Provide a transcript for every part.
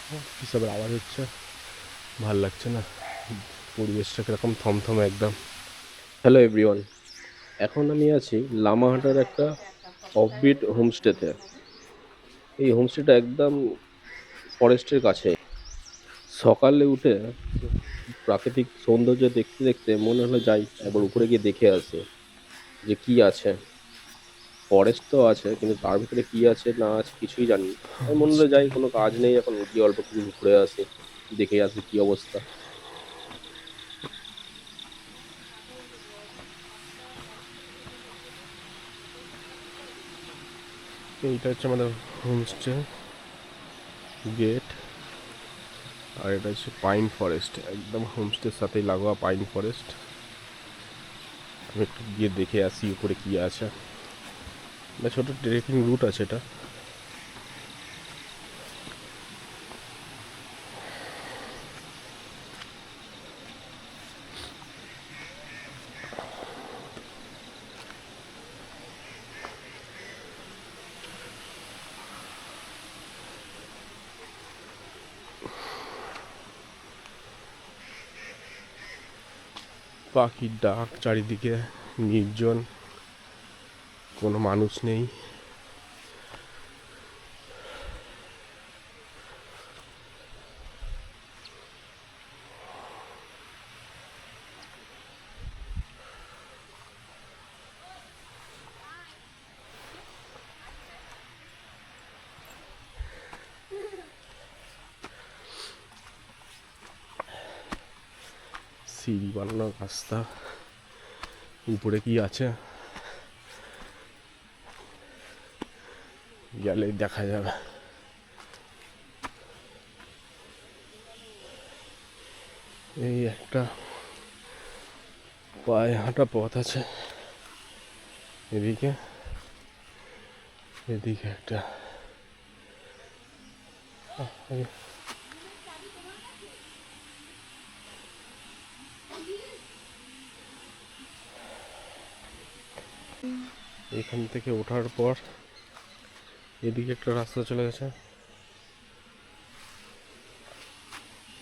কিসবের আওয়াজ হচ্ছে, ভাল লাগছে না। পরিবেশটা কিরকম থমথমে একদম। হ্যালো এভরিওয়ান, এখন আমি আছি লামাহাটার একটা অফবিট হোমস্টেতে। এই হোমস্টেটা একদম ফরেস্টের কাছে। সকালে উঠে প্রাকৃতিক সৌন্দর্য দেখতে দেখতে মনে হলো যাই একবার উপরে গিয়ে দেখে আসি যে কি আছে। ফরেস্ট তো আছে কিন্তু তার ভিতরে কি আছে না আছে কিছুই জানি না। আমি মনে হলো যাই, কোনো কাজ নেই এখন, গিয়ে অল্প কিছু ঘুরে আসি, দেখে আসি কি অবস্থা। এইটা হচ্ছে আমাদের হোমস্টে গেট, আর এটা হচ্ছে পাইন ফরেস্ট, একদম হোমস্টের সাথেই লাগোয়া পাইন ফরেস্ট। আমি একটু গিয়ে দেখে আসি উপরে কি আছে। এটা ছোটো ট্রেকিং রুট আছে এটা। পাখির ডাক চারিদিকে, নির্জন, কোনো মানুষ নেই। সিঁড়ি বানানো রাস্তা, উপরে কি আছে গেলেই দেখা যাবে। এই একটা পায়ে হাঁটা পথ আছে এদিকে, এদিকে একটা এখান থেকে ওঠার পর এদিকে একটা রাস্তা চলে গেছে,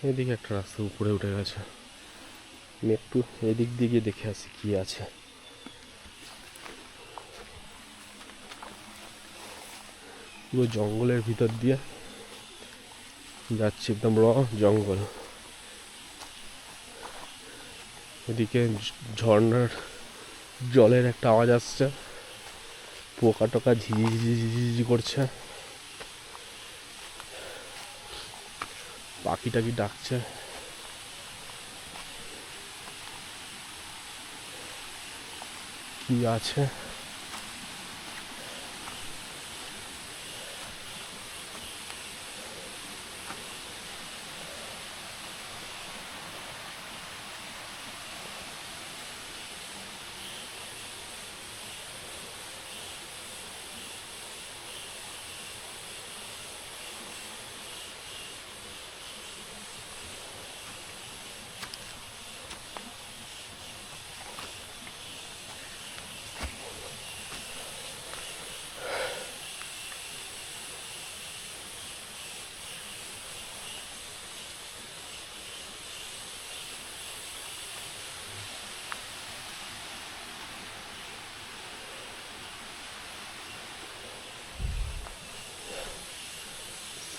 এদিকে একটা রাস্তা উপরে উঠে গেছে। আমি একটু এদিক দিয়ে গিয়ে দেখে আসি কি আছে। পুরো জঙ্গলের ভিতর দিয়ে যাচ্ছি, একদম জঙ্গল। এদিকে ঝর্ণার জলের একটা আওয়াজ আসছে, পোকা টোকা ঝিঝি করছে, পাখি টাকি ডাকছে। কি আছে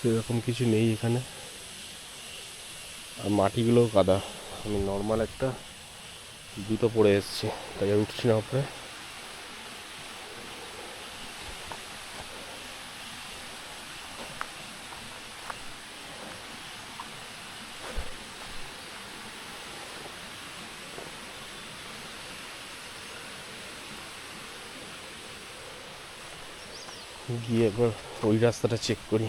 সেরকম কিছু নেই এখানে, আর মাটিগুলোও কাদা। আমি নর্মাল একটা জুতো পরে এসেছি, তাই আর উঠছি না উপরে। গিয়ে একবার ওই রাস্তাটা চেক করি।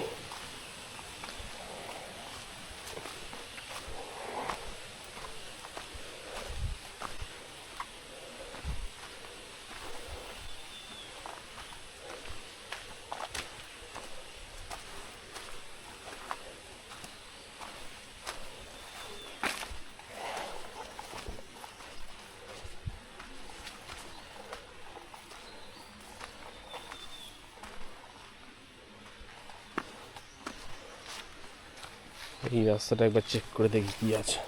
এই রাস্তাটা একবার চেক করে দেখি কি আছে।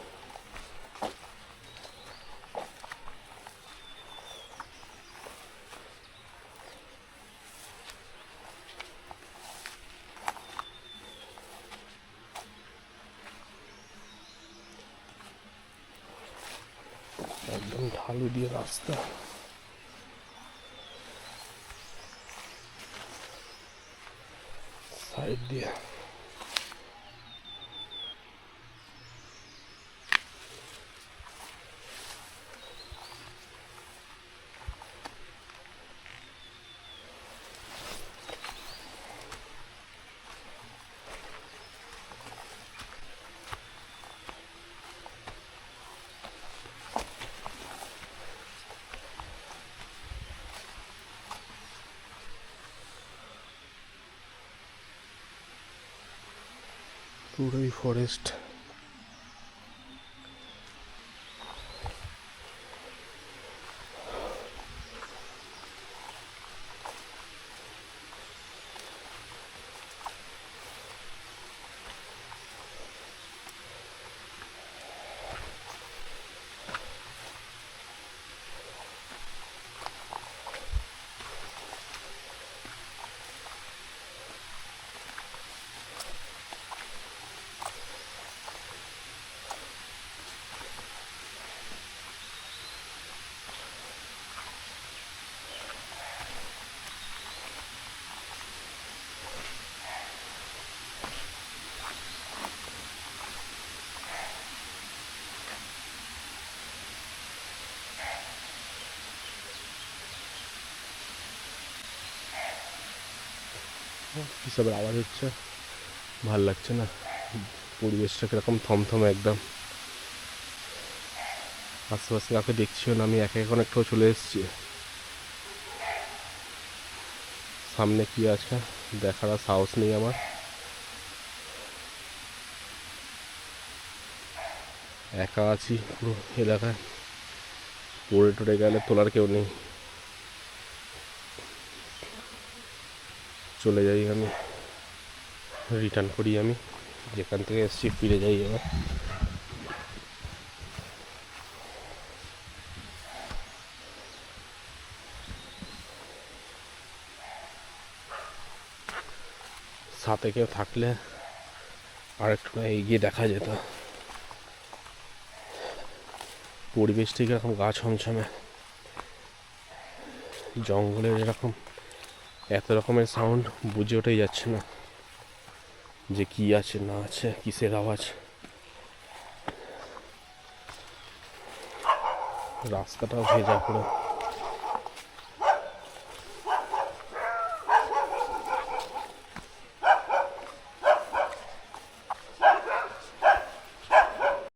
একদম ঢালু দিয়ে রাস্তা, সাইড দিয়ে পুরোই ফরেস্ট। কিসবের আওয়াজ হচ্ছে, ভাল লাগছে না। পরিবেশটা কিরকম থমথমে একদম। আশেপাশে কাউকে দেখছিও না, আমি একা এখন একটাও চলে এসেছি। সামনে কি আছে দেখার আর সাহস নেই আমার। একা আছি পুরো এলাকায়, পড়ে টরে গেলে তোলার কেউ নেই। চলে যাই আমি, রিটার্ন করি আমি যেখান থেকে এসেছি, ফিরে যাই এবার। সাথে কেউ থাকলে আরেকটু এগিয়ে দেখা যেত। পরিবেশ ঠিক এরকম গা ছমছমে, জঙ্গলের এরকম এত রকমের সাউন্ড বুঝে ওঠাই যাচ্ছে না যে কি আছে না আছে, কিসের আওয়াজ। রাস্তাটাও ভেজা পুরো।